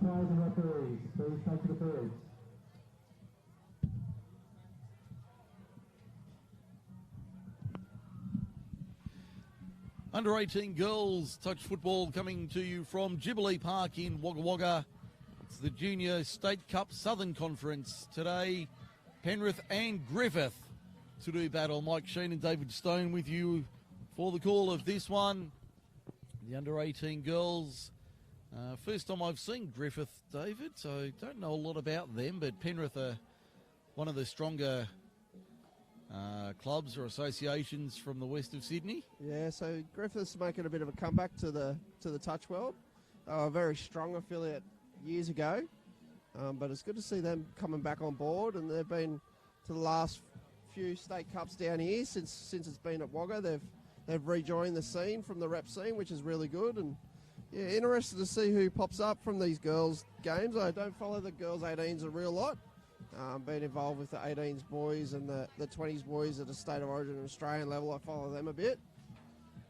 umpires and referees, please take to the fields. Under 18 girls touch football coming to you from Jubilee Park in Wagga Wagga. It's the Junior State Cup Southern Conference today. Penrith and Griffith to do battle. Mike Sheen and David Stone with you for the call of this one. The under 18 girls. First time I've seen Griffith, David, so don't know a lot about them, but Penrith are one of the stronger clubs or associations from the west of Sydney. Yeah, so Griffith's making a bit of a comeback to the touch world. They were a very strong affiliate years ago, but it's good to see them coming back on board, and they've been to the last few state cups down here since it's been at Wagga. They've rejoined the scene from the rep scene, which is really good, and yeah, interested to see who pops up from these girls' games. I don't follow the girls' 18s a real lot. Been involved with the 18s boys and the 20s boys at a state of origin and Australian level. I follow them a bit.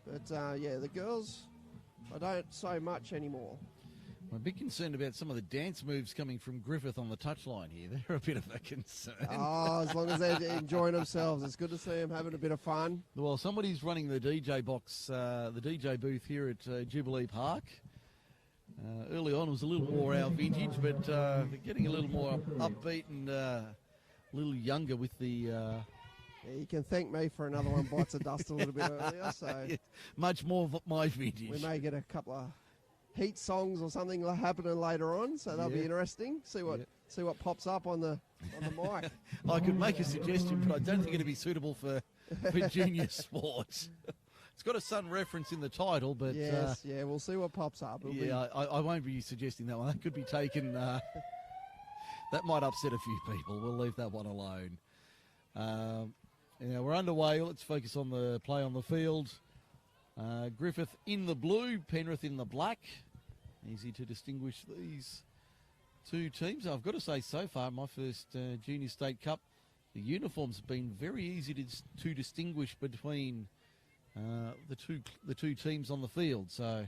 But, yeah, the girls, I don't so much anymore. I'm a bit concerned about some of the dance moves coming from Griffith on the touchline here. They're a bit of a concern. Oh, as long as they're enjoying themselves. It's good to see them having a bit of fun. Well, somebody's running the DJ box, the DJ booth here at Jubilee Park. Early on it was a little more our vintage, but they're getting a little more upbeat and a little younger with the... Yeah, you can thank me for another one bites of dust a little bit earlier. So yeah, much more my vintage. We may get a couple of heat songs or something happening later on, so that'll be interesting. See what pops up on the mic. I could make a suggestion, but I don't think it'd be suitable for junior sports. It's got a Sun reference in the title, but... Yes, we'll see what pops up. I won't be suggesting that one. That could be taken... that might upset a few people. We'll leave that one alone. We're underway. Let's focus on the play on the field. Griffith in the blue, Penrith in the black. Easy to distinguish these two teams. I've got to say, so far, my first Junior State Cup, the uniforms have been very easy to distinguish between... the two teams on the field. So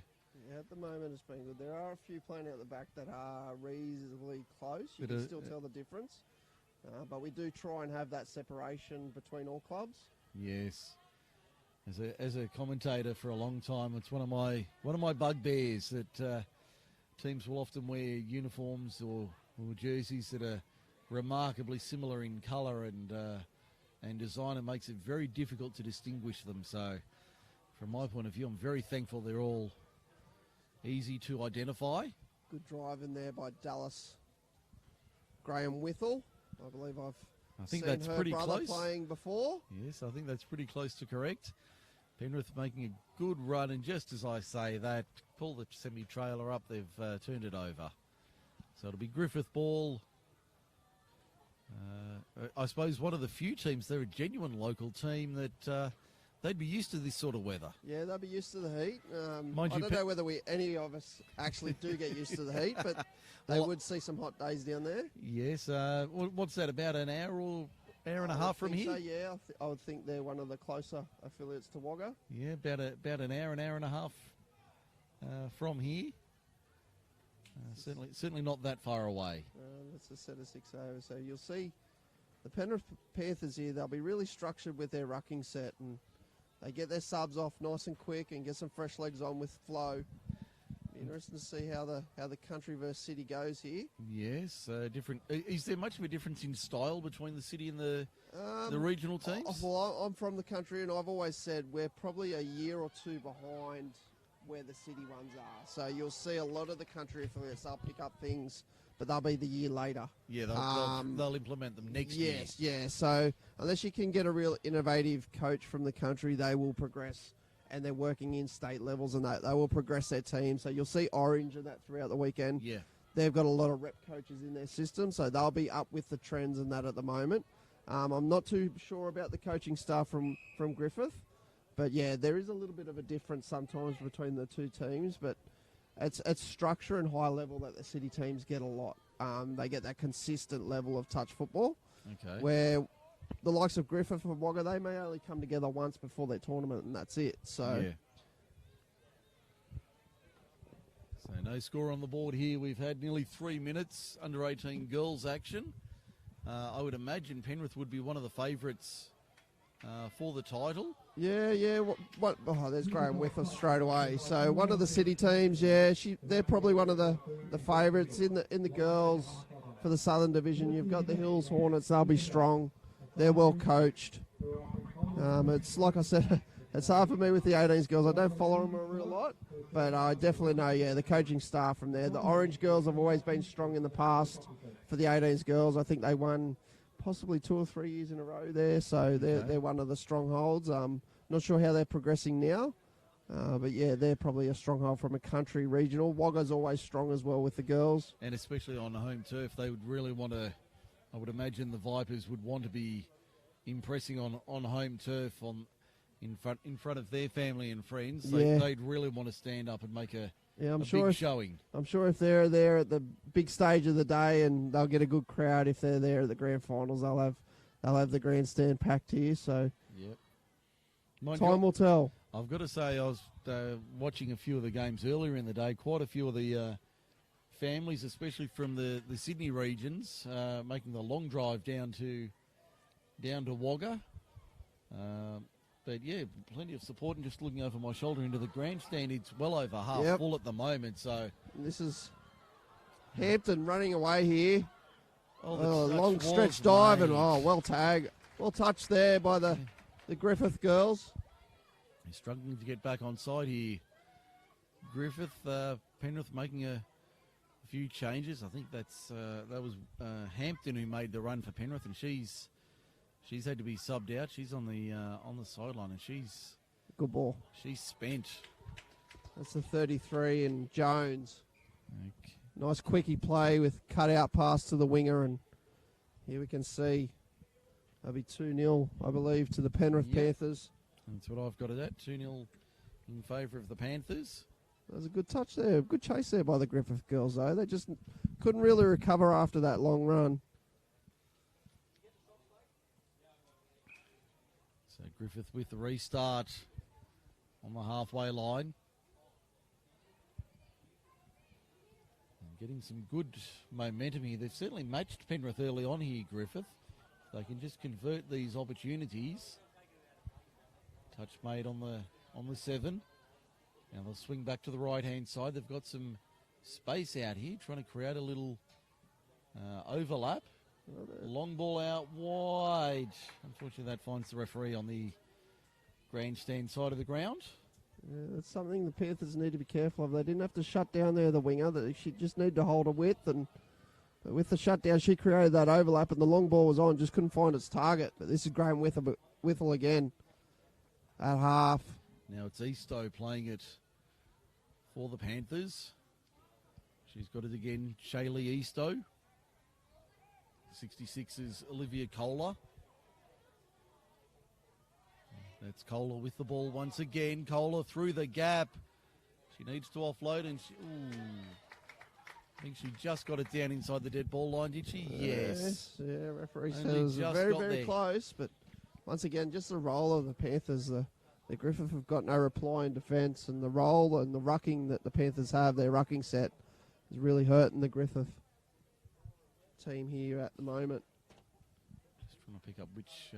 yeah, at the moment it's been good. There are a few playing out the back that are reasonably close. You can still tell the difference, but we do try and have that separation between all clubs. Yes, as a commentator for a long time, it's one of my bugbears that teams will often wear uniforms or jerseys that are remarkably similar in colour and design. It makes it very difficult to distinguish them. So from my point of view, I'm very thankful they're all easy to identify. Good drive in there by Dallas Graham Withell. I believe I think seen that's her pretty brother close. Playing before. Yes, I think that's pretty close to correct. Penrith making a good run, and just as I say that, pull the semi-trailer up, they've turned it over. So it'll be Griffith ball. I suppose one of the few teams, they're a genuine local team that they'd be used to this sort of weather. Yeah, they'll be used to the heat. I don't know whether any of us actually do get used to the heat, but they would see some hot days down there. Yes. What's that, about an hour or hour and a half from here? So, yeah, I would think they're one of the closer affiliates to Wagga. Yeah, about an hour and a half from here. Certainly not that far away. That's a set of 6 hours. So you'll see the Penrith Panthers here, they'll be really structured with their rucking set, and they get their subs off nice and quick and get some fresh legs on with flow. Be interesting to see how the country versus city goes here. Yes, different. Is there much of a difference in style between the city and the regional teams? Well, I'm from the country, and I've always said we're probably a year or two behind where the city ones are. So you'll see a lot of the country affiliates, they'll pick up things, but they'll be the year later. Yeah, they'll implement them next year. Yes, yeah. So unless you can get a real innovative coach from the country, they will progress, and they're working in state levels, and they will progress their team. So you'll see Orange and that throughout the weekend. Yeah. They've got a lot of rep coaches in their system, so they'll be up with the trends and that at the moment. I'm not too sure about the coaching staff from Griffith. But, yeah, there is a little bit of a difference sometimes between the two teams, but it's structure and high level that the city teams get a lot. They get that consistent level of touch football, where the likes of Griffith and Wagga, they may only come together once before their tournament, and that's it. So, So no score on the board here. We've had nearly 3 minutes under 18 girls action. I would imagine Penrith would be one of the favourites for the title. Yeah. Oh, there's Graham with us straight away. So one of the city teams, they're probably one of the favourites in the girls for the Southern Division. You've got the Hills Hornets. They'll be strong. They're well coached. It's like I said, it's hard for me with the 18s girls. I don't follow them a real lot, but I definitely know, the coaching staff from there. The Orange girls have always been strong in the past for the 18s girls. I think they won possibly 2 or 3 years in a row there, so they're one of the strongholds. Not sure how they're progressing now, but they're probably a stronghold from a country regional. Wagga's always strong as well with the girls. And especially on the home turf, they would really want to, I would imagine the Vipers would want to be impressing on home turf in front of their family and friends. They'd really want to stand up and make a big showing. I'm sure if they're there at the big stage of the day, and they'll get a good crowd if they're there at the grand finals. They'll have the grandstand packed here. So time will tell. I've got to say, I was watching a few of the games earlier in the day. Quite a few of the families, especially from the Sydney regions, making the long drive down to Wagga. But plenty of support, and just looking over my shoulder into the grandstand, it's well over half full at the moment. So this is Hampton running away here. Long stretch made. dive, and well touched there by the Griffith girls. He's struggling to get back on side here. Griffith, Penrith making a few changes. I think that was Hampton who made the run for Penrith, and she's had to be subbed out. She's on the sideline, and she's good ball. She's spent. That's the 33, and Jones. Okay. Nice quickie play with cut out pass to the winger, and here we can see it'll be 2-0, I believe, to the Penrith Panthers. That's what I've got it at, 2-0 in favour of the Panthers. That was a good touch there, good chase there by the Griffith girls, though. They just couldn't really recover after that long run. So Griffith with the restart on the halfway line. And getting some good momentum here. They've certainly matched Penrith early on here, Griffith. They can just convert these opportunities. Touch made on the 7. Now they'll swing back to the right-hand side. They've got some space out here, trying to create a little overlap. Long ball out wide. Unfortunately, that finds the referee on the grandstand side of the ground. Yeah, that's something the Panthers need to be careful of. They didn't have to shut down there the winger. She just needed to hold a width, and with the shutdown, she created that overlap, and the long ball was on, just couldn't find its target. But this is Graham Whittle again at half. Now it's Eastoe playing it for the Panthers. She's got it again, Shaylee Eastoe. 66 is Olivia Kohler. That's Kohler with the ball once again. Kohler through the gap. She needs to offload, and I think she just got it down inside the dead ball line, did she? Yes. Yeah, referee said it was very, very close, but once again, just the role of the Panthers. The Griffith have got no reply in defence, and the role and the rucking that the Panthers have, their rucking set, is really hurting the Griffith team here at the moment. Just trying to pick up which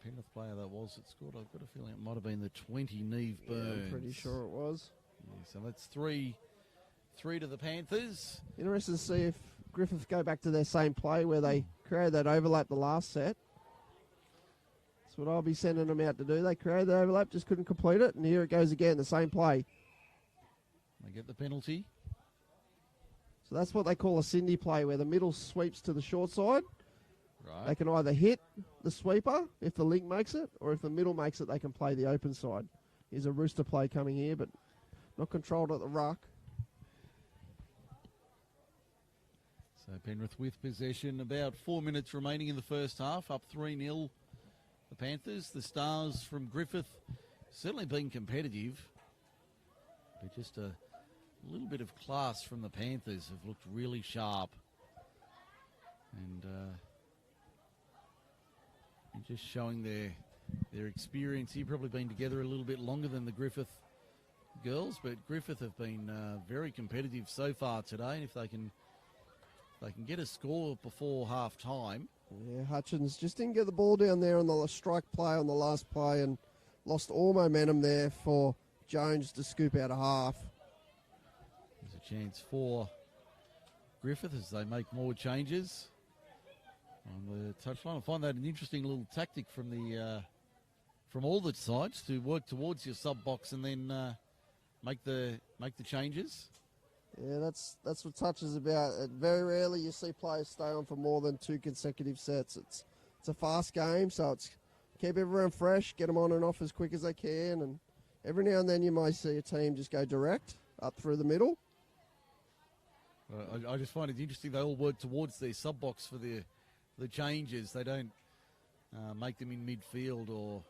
Penrith player that was that scored. I've got a feeling it might have been the 20, Neve Burns. Yeah, I'm pretty sure it was. Yeah, so that's three to the Panthers. Interested to see if Griffith go back to their same play where they created that overlap the last set. That's what I'll be sending them out to do. They created the overlap, just couldn't complete it, and here it goes again, the same play. They get the penalty. So that's what they call a Cindy play, where the middle sweeps to the short side. Right. They can either hit the sweeper if the link makes it, or if the middle makes it, they can play the open side. Here's a rooster play coming here, but not controlled at the ruck. So Penrith with possession, about 4 minutes remaining in the first half, up 3-0. The Panthers, the Stars from Griffith, certainly been competitive, but just a little bit of class from the Panthers, have looked really sharp. And just showing their experience here, probably been together a little bit longer than the Griffith girls, but Griffith have been very competitive so far today, and if they can get a score before half time. Yeah, Hutchins just didn't get the ball down there on the strike play on the last play and lost all momentum there for Jones to scoop out a half. There's a chance for Griffith as they make more changes on the touchline. I find that an interesting little tactic from all the sides to work towards your sub box and then make the changes. Yeah, that's what touch is about. Very rarely you see players stay on for more than 2 consecutive sets. It's a fast game, so it's keep everyone fresh, get them on and off as quick as they can, and every now and then you might see a team just go direct up through the middle. I just find it interesting. They all work towards their sub box for the changes. They don't make them in midfield or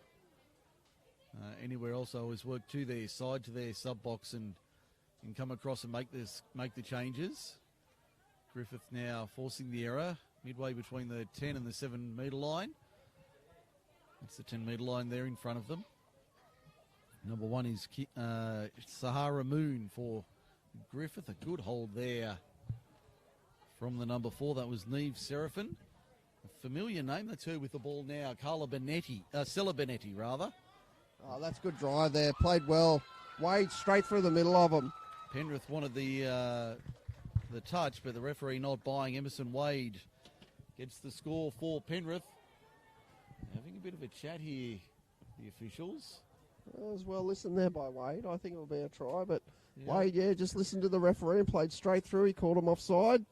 anywhere else. They always work to their side, to their sub box, and come across and make the changes. Griffith now forcing the error midway between the 10 and the 7 metre line. It's the 10 metre line there in front of them. Number 1 is Sahara Moon for Griffith. A good hold there from the number 4. That was Neve Seraphin. A familiar name. That's her with the ball now. Stella Benetti, rather. Oh, that's good drive there. Played well. Wade straight through the middle of them. Penrith wanted the touch, but the referee not buying. Emerson Wade gets the score for Penrith. Having a bit of a chat here, the officials. As well listened there by Wade. I think it'll be a try, but Wade, just listened to the referee and played straight through. He called him offside.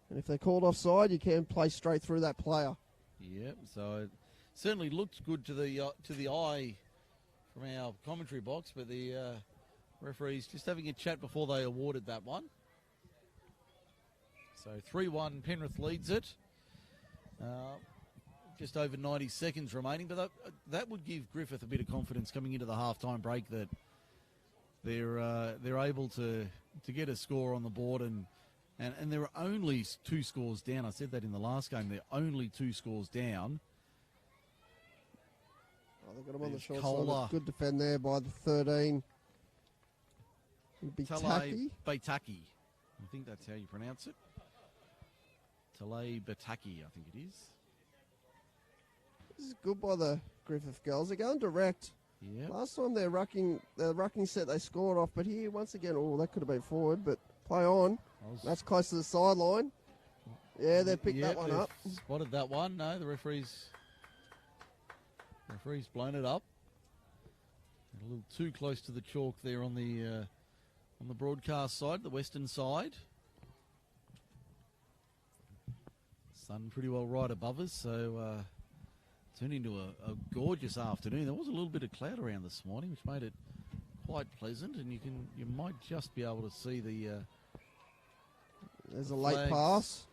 And if they're called offside, you can play straight through that player. Yep, so it certainly looked good to the eye from our commentary box, but the referees just having a chat before they awarded that one. So 3-1, Penrith leads it. Just over 90 seconds remaining, but that would give Griffith a bit of confidence coming into the halftime break that they're able to get a score on the board, and there are only 2 scores down. I said that in the last game. They're only 2 scores down. Oh, they've got him on the short side. Good defend there by the 13. Bataki. I think that's how you pronounce it. Talay Bataki, I think it is. This is good by the Griffith girls. They're going direct. Yep. Last time their rucking set they scored off, but here once again, that could have been forward, but play on. That's close to the sideline. Yeah, they picked that one up. Spotted that one. No, the referee's blown it up. A little too close to the chalk there on the broadcast side, the western side. Sun pretty well right above us, so turned into a gorgeous afternoon. There was a little bit of cloud around this morning, which made it quite pleasant, and you might just be able to see there's a late pass.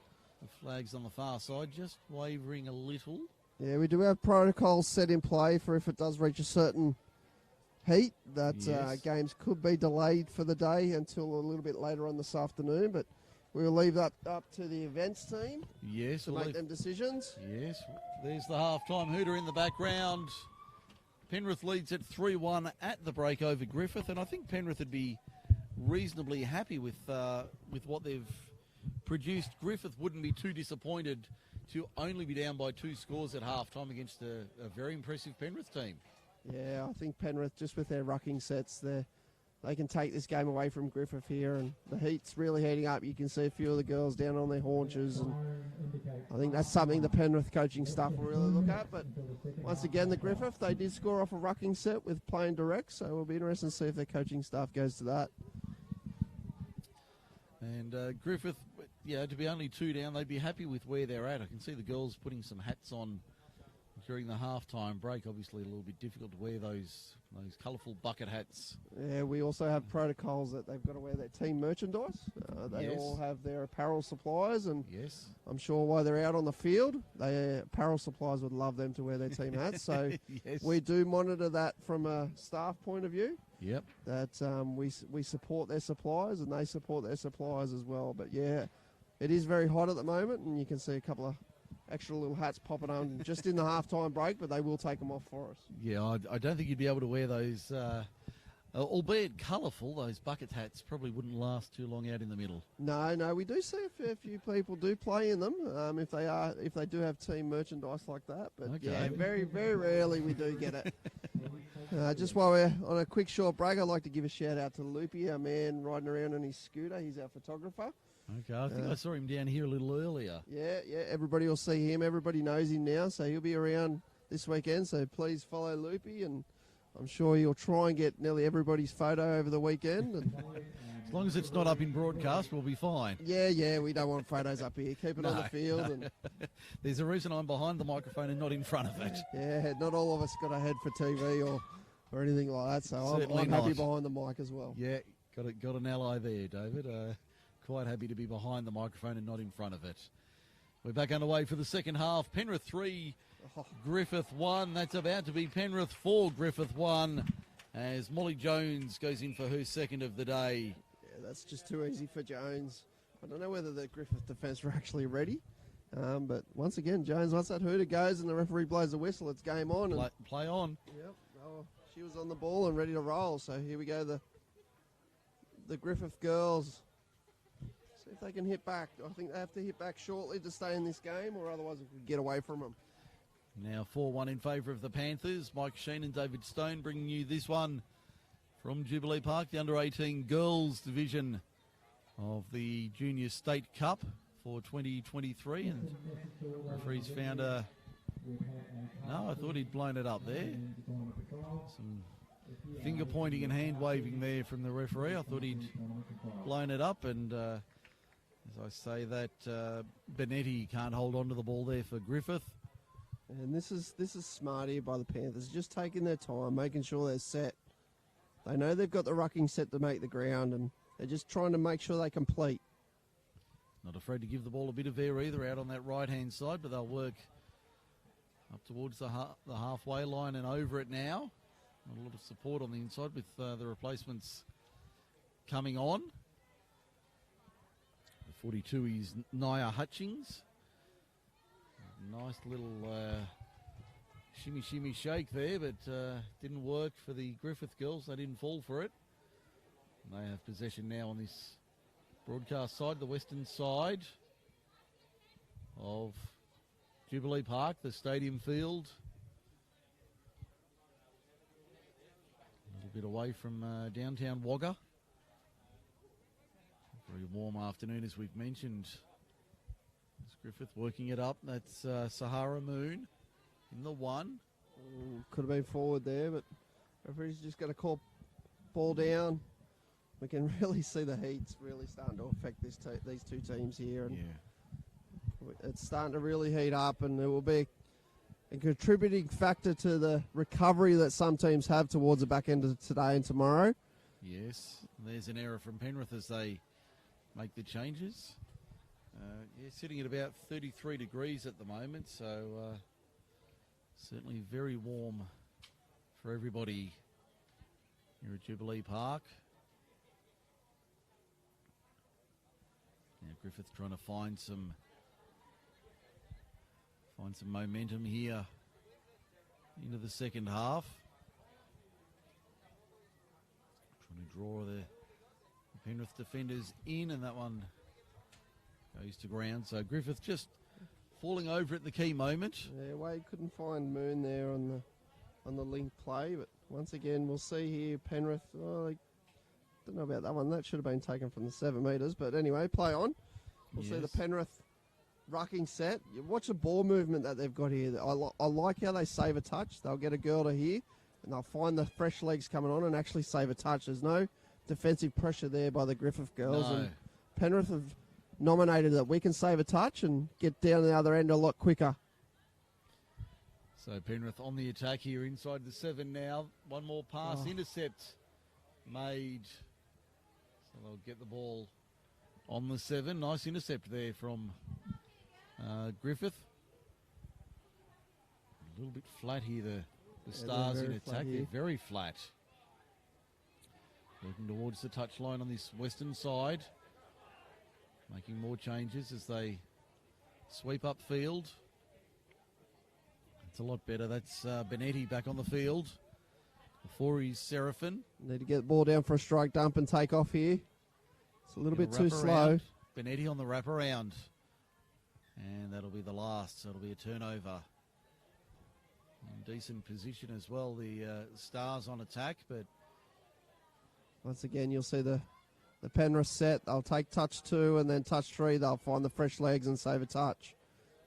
The flags on the far side just wavering a little. Yeah, we do have protocols set in play for if it does reach a certain heat that games could be delayed for the day until a little bit later on this afternoon, but we'll leave that up to the events team to make them decisions. Yes, there's the half-time hooter in the background. Penrith leads at 3-1 at the break over Griffith, and I think Penrith would be reasonably happy with what they've produced. Griffith wouldn't be too disappointed to only be down by 2 scores at half-time against a very impressive Penrith team. Yeah, I think Penrith, just with their rucking sets, they can take this game away from Griffith here, and the heat's really heating up. You can see a few of the girls down on their haunches, and I think that's something the Penrith coaching staff will really look at. But once again, the Griffith, they did score off a rucking set with playing direct, so it'll be interesting to see if their coaching staff goes to that. And Griffith, to be only 2 down, they'd be happy with where they're at. I can see the girls putting some hats on during the halftime break. Obviously a little bit difficult to wear those colourful bucket hats. Yeah, we also have protocols that they've got to wear their team merchandise. They all have their apparel suppliers, and I'm sure while they're out on the field, apparel suppliers would love them to wear their team hats. So we do monitor that from a staff point of view. Yep. That we support their suppliers, and they support their suppliers as well. But yeah, it is very hot at the moment, and you can see a couple of extra little hats popping on just in the halftime break, but they will take them off for us. Yeah, I don't think you'd be able to wear those Albeit colourful, those bucket hats probably wouldn't last too long out in the middle. No, we do see a fair few people do play in them if they do have team merchandise like that. But Okay. yeah, very, very rarely we do get it. Just while we're on a quick short break, I'd like to give a shout out to Loopy, our man riding around on his scooter. He's our photographer. Okay, I think I saw him down here a little earlier. Yeah, everybody will see him. Everybody knows him now, so he'll be around this weekend. So please follow Loopy, and I'm sure he'll try and get nearly everybody's photo over the weekend. And as long as it's not up in broadcast, we'll be fine. Yeah, we don't want photos up here. Keep it on the field. No. And there's a reason I'm behind the microphone and not in front of it. yeah, not all of us got a head for TV or anything like that, so I'm happy behind the mic as well. Yeah, got an ally there, David. Quite happy to be behind the microphone and not in front of it. We're back underway for the second half. Penrith 3, Griffith 1. That's about to be Penrith 4, Griffith 1, as Molly Jones goes in for her second of the day. Yeah, that's just too easy for Jones. I don't know whether the Griffith defence were actually ready, but once again, Jones, once that hooter goes and the referee blows the whistle, it's game on. And play on. Yep. Oh, she was on the ball and ready to roll, so here we go, the Griffith girls. See if they can hit back. I think they have to hit back shortly to stay in this game, or otherwise we could get away from them. Now 4-1 in favour of the Panthers. Mike Sheen and David Stone bringing you this one from Jubilee Park, the under-18 girls division of the Junior State Cup for 2023. And referees found a... No, I thought he'd blown it up there. Some finger pointing and hand waving there from the referee. I thought he'd blown it up, and as I say that, Benetti can't hold on to the ball there for Griffith. And this is smart here by the Panthers, just taking their time, making sure they're set. They know they've got the rucking set to make the ground, and they're just trying to make sure they complete. Not afraid to give the ball a bit of air either out on that right-hand side, but they'll work up towards the halfway line and over it now. Not a lot of support on the inside with the replacements coming on. The 42 is Nia Hutchings. Nice little shimmy shake there, but didn't work for the Griffith girls. They didn't fall for it. And they have possession now on this broadcast side, the western side of Jubilee Park, the stadium field. A little bit away from downtown Wagga. Very warm afternoon, as we've mentioned. It's Griffith working it up. That's Sahara Moon in the one. Could have been forward there, but referee's just got to call ball down. We can really see the heat's really starting to affect these two teams here. And it's starting to really heat up, and it will be a contributing factor to the recovery that some teams have towards the back end of today and tomorrow. Yes, there's an error from Penrith as they make the changes. Sitting at about 33 degrees at the moment, so certainly very warm for everybody here at Jubilee Park. Now Griffith trying to find some momentum here into the second half. Trying to draw the Penrith defenders in, and that one goes to ground. So Griffith just falling over at the key moment. Yeah, Wade couldn't find Moon there on the link play, but once again we'll see here Penrith. I don't know about that one. That should have been taken from the 7 metres, but anyway, play on. We'll see the Penrith rucking set. You watch the ball movement that they've got here. I like how they save a touch. They'll get a girl to here, and they'll find the fresh legs coming on and actually save a touch. There's no defensive pressure there by the Griffith girls. No. And Penrith have nominated that we can save a touch and get down the other end a lot quicker. So Penrith on the attack here inside the 7 now. One more pass, intercept made. So they'll get the ball on the 7. Nice intercept there from Griffith. A little bit flat here, the Stars in attack. They're very flat. Working towards the touchline on this western side. Making more changes as they sweep upfield. It's a lot better. That's Benetti back on the field. Before he's Seraphin. Need to get the ball down for a strike dump and take off here. It's a little bit too slow. Benetti on the wraparound. And that'll be the last. So it'll be a turnover. In decent position as well. The Stars on attack, but once again, you'll see the Penrith set. They'll take touch 2 and then touch 3. They'll find the fresh legs and save a touch.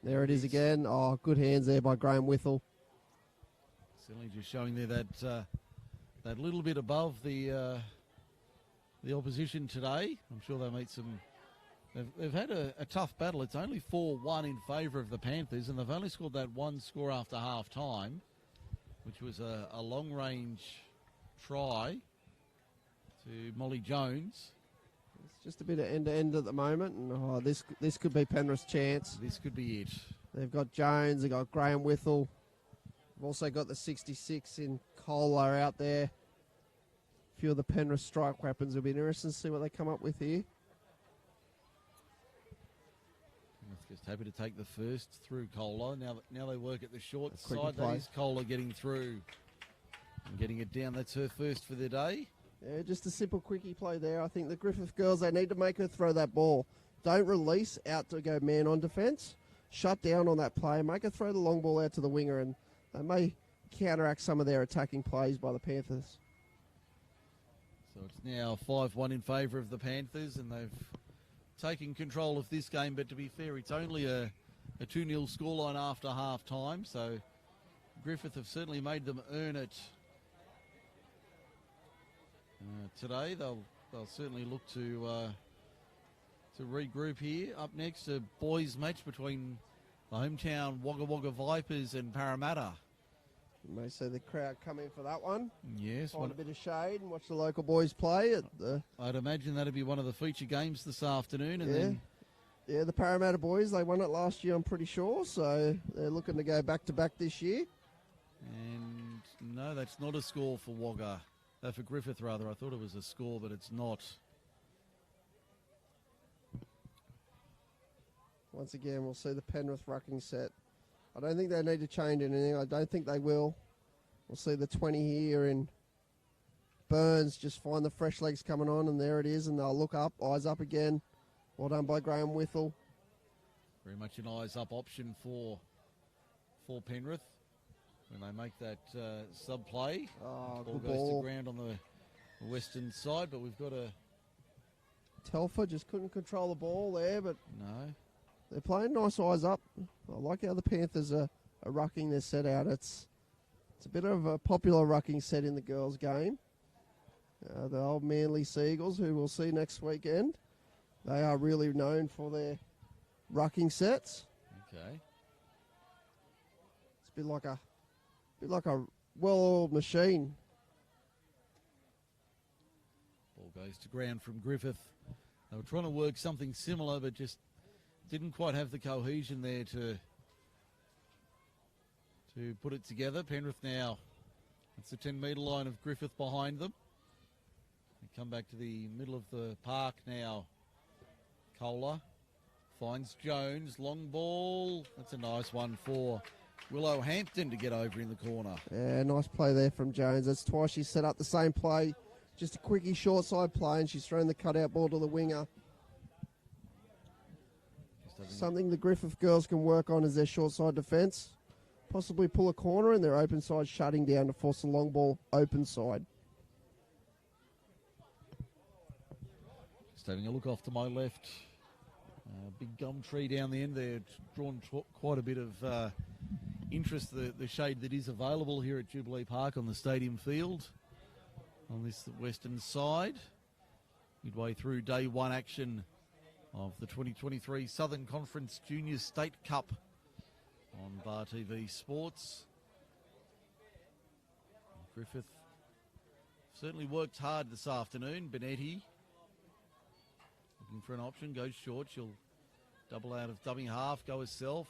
There it is again. Oh, good hands there by Graham Whittle. Certainly just showing there that that little bit above the opposition today. I'm sure they'll meet some. They've had a tough battle. It's only 4-1 in favour of the Panthers, and they've only scored that one score after half time, which was a long range try to Molly Jones. It's just a bit of end-to-end at the moment, and this could be Penrith's chance. This could be it. They've got Jones, they've got Graham Whittle. They've also got the 66 in Kohler out there. A few of the Penrith strike weapons. It'll be interesting to see what they come up with here. Just happy to take the first through Kohler. Now they work at the short side. Play. That is Kohler getting through and getting it down. That's her first for the day. Yeah, just a simple quickie play there. I think the Griffith girls, they need to make her throw that ball. Don't release out to go man on defence. Shut down on that play. Make her throw the long ball out to the winger, and they may counteract some of their attacking plays by the Panthers. So it's now 5-1 in favour of the Panthers, and they've taken control of this game. But to be fair, it's only a 2-0 scoreline after half time, so Griffith have certainly made them earn it. Today they'll certainly look to regroup here. Up next, a boys match between the hometown Wagga Wagga Vipers and Parramatta. You may see the crowd come in for that one. Yes. Find a bit of shade and watch the local boys play. I'd imagine that'd be one of the feature games this afternoon. And yeah, the Parramatta boys, they won it last year, I'm pretty sure, so they're looking to go back-to-back this year. And no, that's not a score for Wagga. For Griffith, rather. I thought it was a score, but it's not. Once again, we'll see the Penrith rucking set. I don't think they need to change anything. I don't think they will. We'll see the 20 here in Burns. Just find the fresh legs coming on, and there it is, and they'll look up, eyes up again. Well done by Graham Whittle. Very much an eyes-up option for Penrith when they make that sub-play. Oh, ball good goes ball. to ground on the western side, but we've got a... Telfer just couldn't control the ball there, but No. they're playing nice eyes up. I like how the Panthers are rucking their set out. It's a bit of a popular rucking set in the girls' game. The old Manly Seagulls, who we'll see next weekend, they are really known for their rucking sets. Okay. It's a bit like a well-oiled machine. Ball goes to ground from Griffith. They were trying to work something similar, but just didn't quite have the cohesion there to put it together. Penrith now, it's the 10-metre line of Griffith behind them. They come back to the middle of the park now. Kohler finds Jones, long ball. That's a nice one for Willow Hampton to get over in the corner. Yeah, nice play there from Jones. That's twice she set up the same play. Just a quickie short side play, and she's thrown the cutout ball to the winger. Something the Griffith girls can work on is their short side defence. Possibly pull a corner and their open side shutting down to force the long ball open side. Just having a look off to my left. Big gum tree down the end there. It's drawn quite a bit of interest, the shade that is available here at Jubilee Park on the stadium field. On this western side. Midway through day one action of the 2023 Southern Conference Junior State Cup on Bar TV Sports. Griffith certainly worked hard this afternoon. Benetti looking for an option, goes short. She'll double out of dummy half, go herself.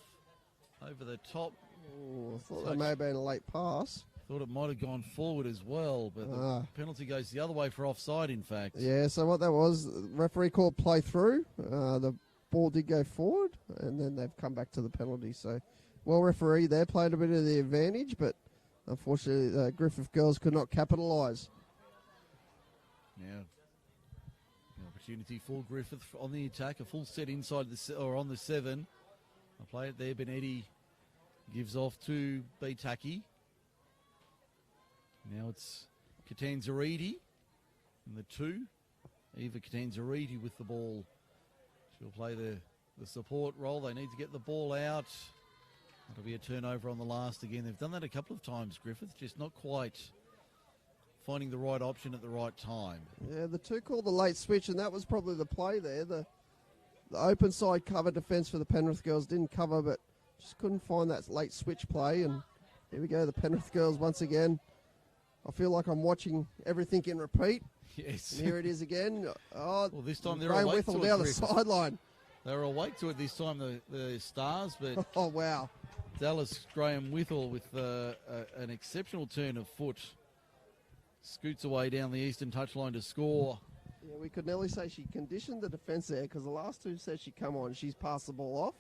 Over the top. Ooh, I thought that may have been a late pass. Thought it might have gone forward as well, but the penalty goes the other way for offside, in fact. Yeah, so what that was, the referee called play through. The ball did go forward, and then they've come back to the penalty. So, well referee there, played a bit of the advantage, but Unfortunately, the Griffith girls could not capitalise. Now, the opportunity for Griffith on the attack, a full set inside or on the 7. I play it there. Benetti gives off to Beitaki. Now it's Catanzariti in the 2. Eva Catanzariti with the ball. She'll play the support role. They need to get the ball out. That'll be a turnover on the last again. They've done that a couple of times, Griffith, just not quite finding the right option at the right time. Yeah, the 2 called the late switch, and that was probably the play there. The open side cover defence for the Penrith girls didn't cover, but just couldn't find that late switch play. And here we go, the Penrith girls once again. I feel like I'm watching everything in repeat. Yes. And here it is again. Oh, well, this time they're Graham awake Whittle to it, down the Griffith. sideline. They were awake to it this time, the Stars, but Oh, wow. Dallas Graham Whittle with an exceptional turn of foot. Scoots away down the eastern touchline to score. Yeah, we could nearly say she conditioned the defence there, because the last 2 sets she come on, she's passed the ball off.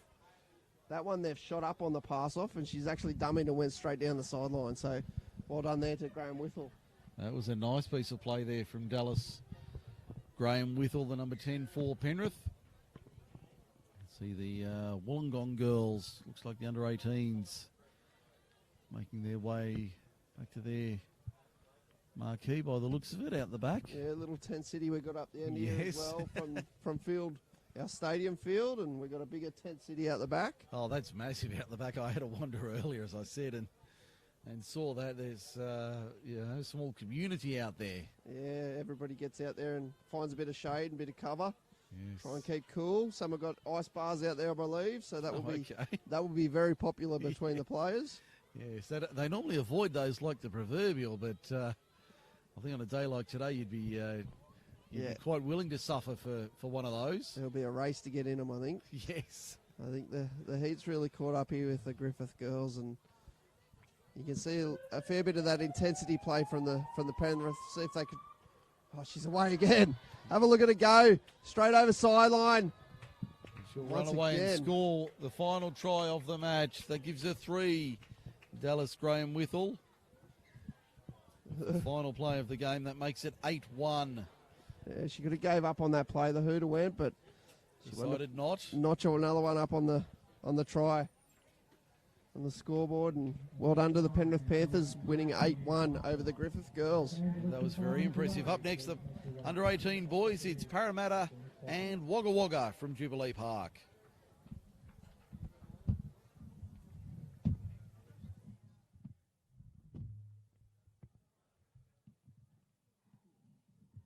That one they've shot up on the pass off, and she's actually dummied and went straight down the sideline. So well done there to Graham Whittle. That was a nice piece of play there from Dallas Graham Whittle, the number 10 for Penrith. See the Wollongong girls, looks like the under-18s, making their way back to their marquee by the looks of it out the back. Yeah, little tent city we got up the end here as Yes. well from field, our stadium field, and we got a bigger tent city out the back. Oh, that's massive out the back. I had a wander earlier, as I said, and saw that there's a small community out there. Yeah, everybody gets out there and finds a bit of shade and a bit of cover. Yes. Try and keep cool. Some have got ice bars out there, I believe, so that will be Okay. that will be very popular between the players. Yes, they normally avoid those like the proverbial, but I think on a day like today you'd be quite willing to suffer for one of those. There'll be a race to get in them, I think. Yes. I think the heat's really caught up here with the Griffith girls, and you can see a fair bit of that intensity play from the Penrith. See if they could. Oh, she's away again. Have a look at it go. Straight over sideline. She'll Once run away again. and score the final try of the match. That gives her 3. Dallas Graham Whittle. The final play of the game. That makes it 8-1. Yeah, she could have gave up on that play. The hooter went, but she Decided not. notch another one up on the try on the scoreboard. And well done to the Penrith Panthers, winning 8-1 over the Griffith girls. That was very impressive. Up next, the under-18 boys. It's Parramatta and Wagga Wagga from Jubilee Park.